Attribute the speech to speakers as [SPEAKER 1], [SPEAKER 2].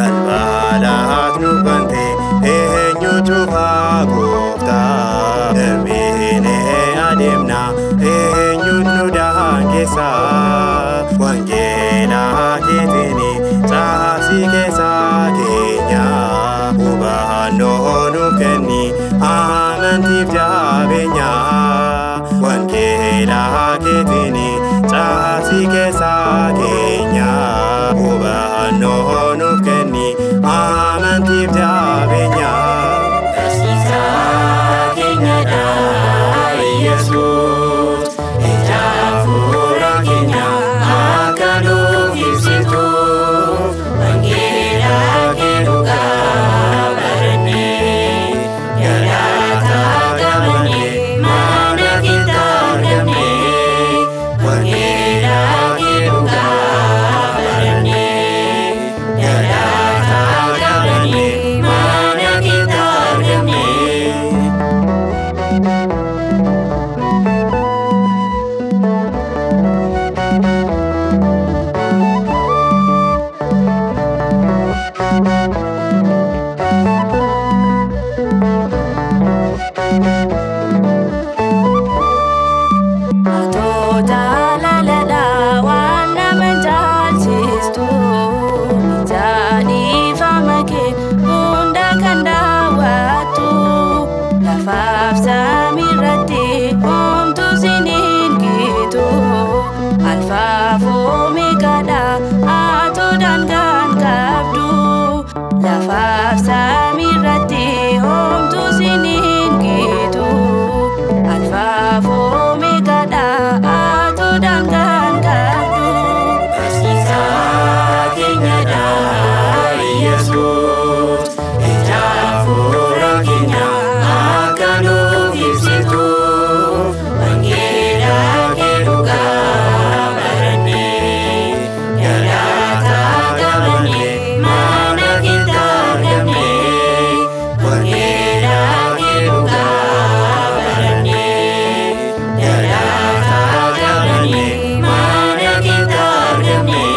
[SPEAKER 1] Balbalaa nu bante eenyutu gooftaa darbinee adeemna eenyutu nu daangeessa wangeela keetiin caasii keessa keenya hubannoo nuuf kenni amantiif jabeenya wangeela keetiin caasii keessa keenya hubannoo nuuf kenni amantiif jabeenya. Barsiisaa keenyadha Yesuus ija hafuura keenya akka nuuf ibsituuf wangeela kee dhugaa barannee galata qabannee mana keetti argamnee wangeela kee dhugaa barannee galata qabannee mana keetti argamnee.
[SPEAKER 2] Lafaaf samiirratti homtuu siniin gitu alfaaf omeegaadha atu daangaan qabdu.
[SPEAKER 1] Barsiisaa keenyadha Yesuus ija hafuura keenya akka nuuf ibsituuf wangeela kee dhugaa barannee galata qabannee mana keetti argamnee wangeela kee dhugaa barannee galata qabannee mana keetti argamnee.